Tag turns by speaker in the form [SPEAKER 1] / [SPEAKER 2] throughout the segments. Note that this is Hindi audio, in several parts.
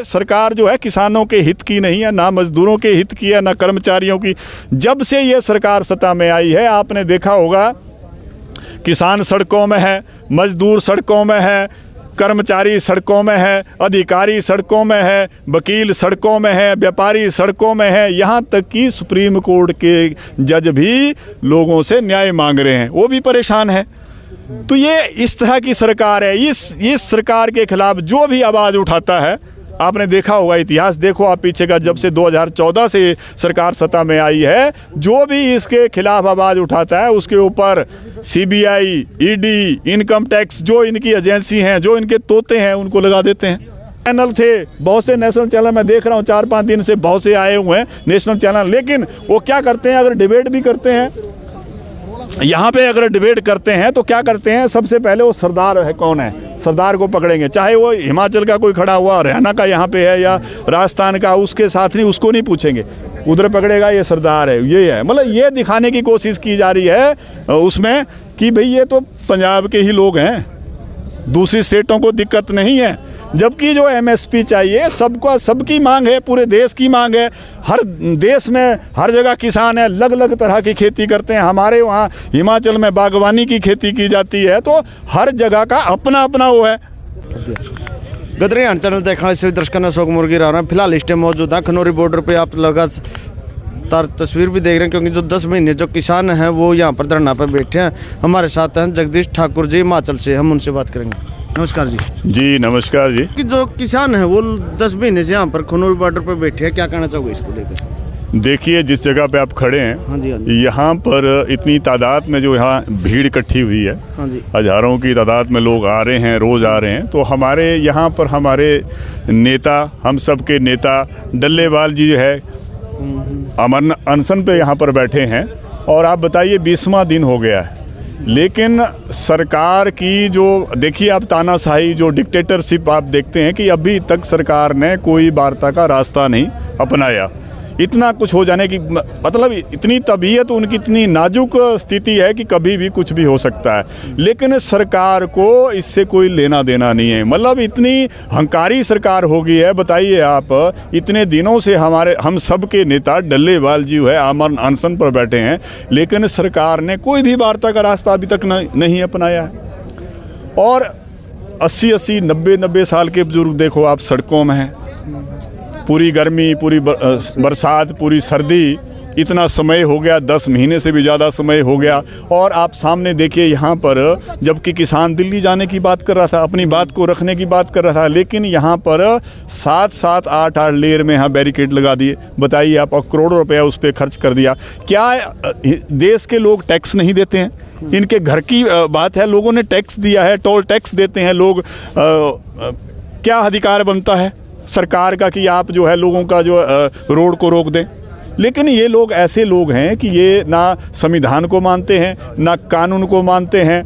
[SPEAKER 1] सरकार जो है किसानों के हित की नहीं है, ना मजदूरों के हित की है, ना कर्मचारियों की। जब से ये सरकार सत्ता में आई है, आपने देखा होगा किसान सड़कों में है, मजदूर सड़कों में है, कर्मचारी सड़कों में है, अधिकारी सड़कों में है, वकील सड़कों में है, व्यापारी सड़कों में है, यहाँ तक कि सुप्रीम कोर्ट के जज भी लोगों से न्याय मांग रहे हैं, वो भी परेशान है। तो ये इस तरह की सरकार है। इस सरकार के खिलाफ जो भी आवाज़ उठाता है, आपने देखा होगा, इतिहास देखो आप पीछे का, जब से 2014 से सरकार सत्ता में आई है, जो भी इसके खिलाफ आवाज़ उठाता है उसके ऊपर CBI, ED, इनकम टैक्स, जो इनकी एजेंसी हैं, जो इनके तोते हैं, उनको लगा देते हैं। चैनल थे, बहुत से नेशनल चैनल मैं देख रहा हूँ, 4-5 दिन से बहुत से आए हुए हैं नेशनल चैनल, लेकिन वो क्या करते हैं, अगर डिबेट भी करते हैं यहाँ पे, अगर डिबेट करते हैं तो क्या करते हैं, सबसे पहले वो सरदार है, कौन है, सरदार को पकड़ेंगे, चाहे वो हिमाचल का कोई खड़ा हुआ, हरियाणा का यहाँ पे है या राजस्थान का, उसके साथ नहीं, उसको नहीं पूछेंगे, उधर पकड़ेगा ये सरदार है, ये है। मतलब ये दिखाने की कोशिश की जा रही है उसमें कि भाई ये तो पंजाब के ही लोग हैं, दूसरी स्टेटों को दिक्कत नहीं है। जबकि जो MSP चाहिए, सबको, सबकी मांग है, पूरे देश की मांग है। हर देश में हर जगह किसान है, अलग अलग तरह की खेती करते हैं। हमारे वहाँ हिमाचल में बागवानी की खेती की जाती है, तो हर जगह का अपना अपना वो है।
[SPEAKER 2] गदर हरियाणा चैनल देखने वाले दर्शकों ने अशोक मुर्गी रहा है। फिलहाल इस टाइम मौजूद है खनौरी बॉर्डर पे, आप लगातार तस्वीर भी देख रहे हैं, क्योंकि जो 10 महीने जो किसान हैं वो यहाँ पर धरना पर बैठे हैं। हमारे साथ हैं जगदीश ठाकुर जी हिमाचल से, हम उनसे बात करेंगे। नमस्कार जी।
[SPEAKER 1] जी नमस्कार जी।
[SPEAKER 2] कि जो किसान हैं वो 10 महीने से यहाँ पर खनौरी बॉर्डर पर बैठे हैं, क्या कहना चाहोगे इसको लेकर?
[SPEAKER 1] देखिए, जिस जगह पे आप खड़े हैं,
[SPEAKER 2] हाँ जी, हाँ जी।
[SPEAKER 1] यहाँ पर इतनी तादाद में जो यहाँ भीड़ इकट्ठी हुई है,
[SPEAKER 2] हाँ जी,
[SPEAKER 1] हजारों की तादाद में लोग आ रहे हैं, रोज़ आ रहे हैं। तो हमारे यहाँ पर हमारे नेता, हम सब के नेता डल्लेवाल जी जो है, अमन अनशन पे यहाँ पर बैठे हैं, और आप बताइए 20वां दिन हो गया है। लेकिन सरकार की जो, देखिए आप, तानाशाही, जो डिक्टेटरशिप आप देखते हैं कि अभी तक सरकार ने कोई वार्ता का रास्ता नहीं अपनाया। इतना कुछ हो जाने की मतलब, इतनी तबीयत उनकी, इतनी नाजुक स्थिति है कि कभी भी कुछ भी हो सकता है। लेकिन सरकार को इससे कोई लेना देना नहीं है। मतलब इतनी हंकारी सरकार हो गई है। बताइए आप, इतने दिनों से हम सब के नेता डल्लेवाल जी है अमन अनशन पर बैठे हैं, लेकिन सरकार ने कोई भी वार्ता का रास्ता अभी तक नहीं अपनाया है। और 80-80, 90-90 साल के बुजुर्ग देखो आप सड़कों में हैं, पूरी गर्मी, पूरी बरसात, पूरी सर्दी, इतना समय हो गया, 10 महीने से भी ज़्यादा समय हो गया। और आप सामने देखिए यहाँ पर, जबकि किसान दिल्ली जाने की बात कर रहा था, अपनी बात को रखने की बात कर रहा था, लेकिन यहाँ पर 7-7, 8-8 लेयर में यहाँ बैरिकेड लगा दिए। बताइए आप, और करोड़ों रुपया उस पर खर्च कर दिया। क्या देश के लोग टैक्स नहीं देते हैं? इनके घर की बात है, लोगों ने टैक्स दिया है, टोल टैक्स देते हैं लोग। क्या अधिकार बनता है सरकार का कि आप जो है लोगों का जो रोड को रोक दें? लेकिन ये लोग ऐसे लोग हैं कि ये ना संविधान को मानते हैं, ना कानून को मानते हैं,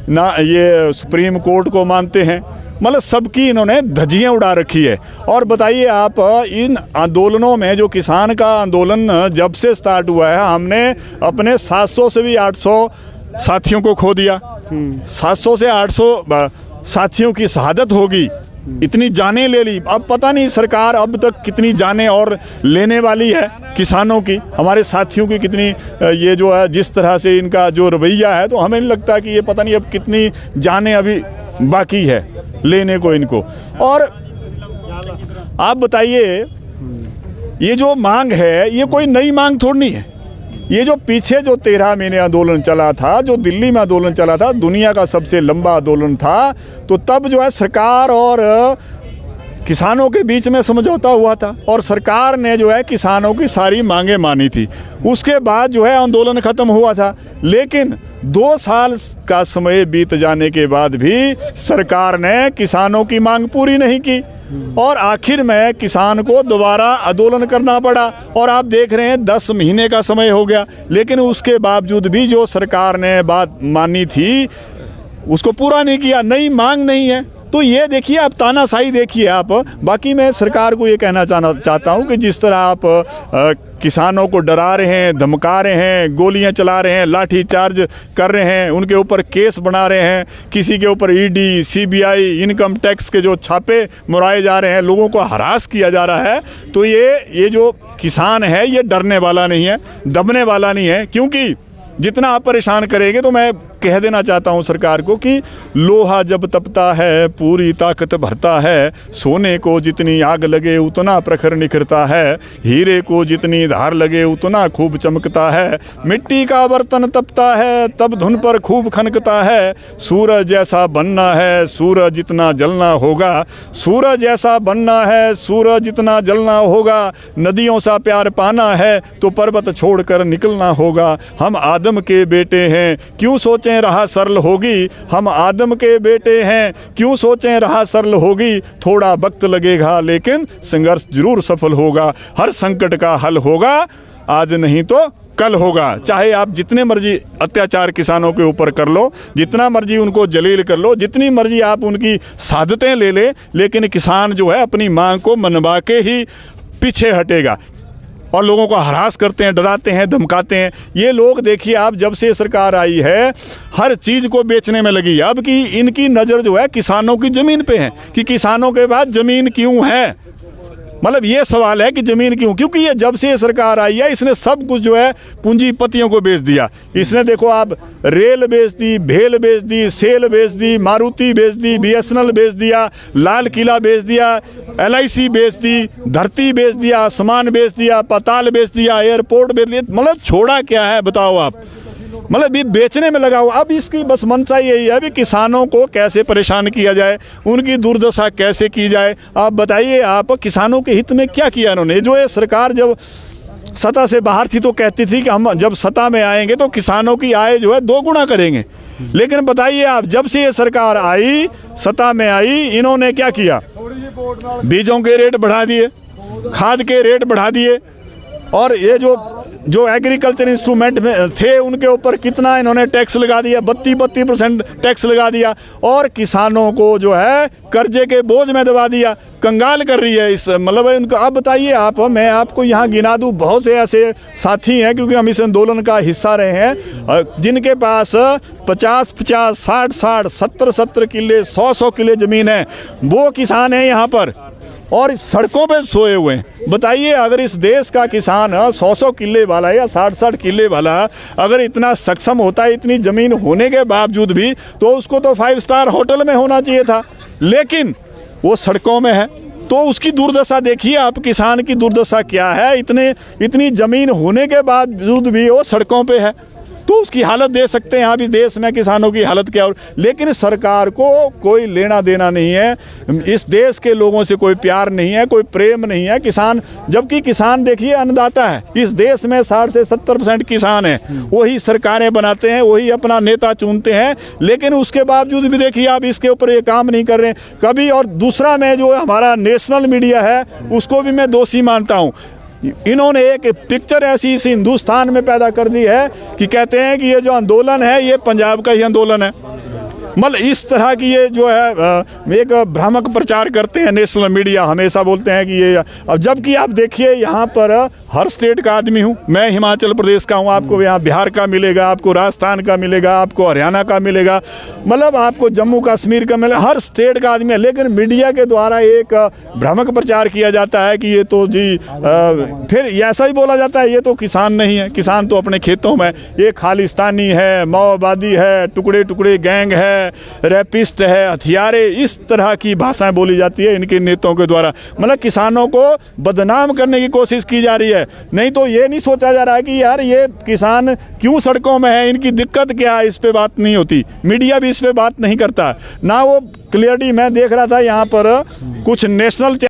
[SPEAKER 1] ना ये सुप्रीम कोर्ट को मानते हैं। मतलब सबकी इन्होंने धज्जियाँ उड़ा रखी है। और बताइए आप, इन आंदोलनों में, जो किसान का आंदोलन जब से स्टार्ट हुआ है, हमने अपने 700 से भी 800 साथियों को खो दिया। 700 से 800 साथियों की शहादत होगी, इतनी जानें ले ली। अब पता नहीं सरकार अब तक कितनी जानें और लेने वाली है किसानों की, हमारे साथियों की कितनी, ये जो है जिस तरह से इनका जो रवैया है, तो हमें नहीं लगता कि ये पता नहीं अब कितनी जानें अभी बाकी है लेने को इनको। और आप बताइए, ये जो मांग है, ये कोई नई मांग थोड़ी नहीं है। ये जो पीछे जो 13 महीने आंदोलन चला था, जो दिल्ली में आंदोलन चला था, दुनिया का सबसे लंबा आंदोलन था, तो तब जो है सरकार और किसानों के बीच में समझौता हुआ था, और सरकार ने जो है किसानों की सारी मांगें मानी थी। उसके बाद जो है आंदोलन ख़त्म हुआ था। लेकिन 2 साल का समय बीत जाने के बाद भी सरकार ने किसानों की मांग पूरी नहीं की, और आखिर में किसान को दोबारा आंदोलन करना पड़ा। और आप देख रहे हैं 10 महीने का समय हो गया, लेकिन उसके बावजूद भी जो सरकार ने बात मानी थी उसको पूरा नहीं किया, नई मांग नहीं है। तो ये देखिए आप, तानाशाही देखिए आप। बाकी मैं सरकार को ये कहना चाहता हूँ कि जिस तरह आप किसानों को डरा रहे हैं, धमका रहे हैं, गोलियां चला रहे हैं, लाठी चार्ज कर रहे हैं, उनके ऊपर केस बना रहे हैं, किसी के ऊपर ईडी, सीबीआई, इनकम टैक्स के जो छापे मुराए जा रहे हैं, लोगों को हरास किया जा रहा है। तो ये जो किसान है ये डरने वाला नहीं है, दबने वाला नहीं है, क्योंकि जितना आप परेशान करेंगे, तो मैं कह देना चाहता हूं सरकार को कि लोहा जब तपता है पूरी ताकत भरता है, सोने को जितनी आग लगे उतना प्रखर निखरता है, हीरे को जितनी धार लगे उतना खूब चमकता है, मिट्टी का बर्तन तपता है तब धुन पर खूब खनकता है, सूरज जैसा बनना है सूरज जितना जलना होगा, सूरज जैसा बनना है सूरज जितना जलना होगा, नदियों सा प्यार पाना है तो पर्वत छोड़कर निकलना होगा, हम आदम के बेटे हैं क्यों सोचें राह सरल होगी, हम आदम के बेटे हैं क्यों सोचें राह सरल होगी, थोड़ा वक्त लगेगा लेकिन संघर्ष जरूर सफल होगा, हर संकट का हल होगा आज नहीं तो कल होगा। चाहे आप जितने मर्जी अत्याचार किसानों के ऊपर कर लो, जितना मर्जी उनको जलील कर लो, जितनी मर्जी आप उनकी सादतें ले ले, लेकिन किसान जो है अपनी मांग को मनवा के ही पीछे हटेगा। और लोगों को हरास करते हैं, डराते हैं, धमकाते हैं। ये लोग देखिए आप जब से सरकार आई है हर चीज़ को बेचने में लगी है। अब कि इनकी नज़र जो है किसानों की ज़मीन पे है कि किसानों के पास ज़मीन क्यों है, मतलब ये सवाल है कि ज़मीन क्यों, क्योंकि ये जब से ये सरकार आई है इसने सब कुछ जो है पूंजीपतियों को बेच दिया। इसने देखो आप रेल बेच दी, भेल बेच दी, सेल बेच दी, मारुति बेच दी, BSNL बेच दिया, लाल किला बेच दिया, LIC बेच दी, धरती बेच दिया, आसमान बेच दिया, पाताल बेच दिया, एयरपोर्ट बेच दिया, मतलब छोड़ा क्या है बताओ आप, मतलब ये बेचने में लगा हुआ। अब इसकी बस मंशा यही है अभी किसानों को कैसे परेशान किया जाए, उनकी दुर्दशा कैसे की जाए। आप बताइए आप किसानों के हित में क्या किया इन्होंने। जो ये सरकार जब सत्ता से बाहर थी तो कहती थी कि हम जब सत्ता में आएंगे तो किसानों की आय जो है 2 गुना करेंगे, लेकिन बताइए आप जब से ये सरकार आई, सत्ता में आई, इन्होंने क्या किया, बीजों के रेट बढ़ा दिए, खाद के रेट बढ़ा दिए, और ये जो एग्रीकल्चर इंस्ट्रूमेंट में थे उनके ऊपर कितना इन्होंने टैक्स लगा दिया, 32% टैक्स लगा दिया, और किसानों को जो है कर्जे के बोझ में दबा दिया, कंगाल कर रही है इस मतलब उनको। अब बताइए आप, मैं आपको यहाँ गिना दूँ, बहुत से ऐसे साथी हैं क्योंकि हम इस आंदोलन का हिस्सा रहे हैं, जिनके पास 50-50, 60-60, 70-70 किले, 100-100 किले ज़मीन है, वो किसान हैं यहाँ पर और सड़कों पे सोए हुए हैं। बताइए अगर इस देश का किसान 100-100 किले वाला या 60-60 किले वाला अगर इतना सक्षम होता है, इतनी ज़मीन होने के बावजूद भी, तो उसको तो 5 स्टार होटल में होना चाहिए था, लेकिन वो सड़कों में है। तो उसकी दुर्दशा देखिए आप, किसान की दुर्दशा क्या है, इतनी ज़मीन होने के बावजूद भी वो सड़कों पे है। तो उसकी हालत दे सकते हैं अभी देश में किसानों की हालत क्या हो। लेकिन सरकार को कोई लेना देना नहीं है, इस देश के लोगों से कोई प्यार नहीं है, कोई प्रेम नहीं है किसान, जबकि किसान देखिए अन्नदाता है। इस देश में 60 से 70% किसान है, वही सरकारें बनाते हैं, वही अपना नेता चुनते हैं, लेकिन उसके बावजूद भी देखिए आप इसके ऊपर ये काम नहीं कर रहे हैं कभी। और दूसरा, मैं जो हमारा नेशनल मीडिया है उसको भी मैं दोषी मानता हूँ। इन्होंने एक पिक्चर ऐसी इस हिंदुस्तान में पैदा कर दी है कि कहते हैं कि ये जो आंदोलन है ये पंजाब का ही आंदोलन है। मतलब इस तरह की ये जो है एक भ्रामक प्रचार करते हैं नेशनल मीडिया, हमेशा बोलते हैं कि ये। अब जबकि आप देखिए यहाँ पर हर स्टेट का आदमी हूँ, मैं हिमाचल प्रदेश का हूँ, आपको यहाँ बिहार का मिलेगा, आपको राजस्थान का मिलेगा, आपको हरियाणा का मिलेगा, मतलब आपको जम्मू कश्मीर का मिलेगा, हर स्टेट का आदमी है। लेकिन मीडिया के द्वारा एक भ्रामक प्रचार किया जाता है कि ये तो जी फिर ऐसा ही बोला जाता है ये तो किसान नहीं है, किसान तो अपने खेतों में, ये खालिस्तानी है, माओवादी है, टुकड़े टुकड़े गैंग है, रैपिस्ट है, हथियारे, इस तरह की भाषाएं बोली जाती है इनके नेताओं के द्वारा। मतलब किसानों को बदनाम करने की कोशिश की जा रही है। नहीं तो ये नहीं सोचा जा रहा है कि यार ये किसान क्यों सड़कों में है, इनकी दिक्कत क्या है, इस पे बात नहीं होती। मीडिया भी इस पे बात नहीं करता ना। वो क्लियरिटी मैं देख रहा था यहाँ पर कुछ नेशनल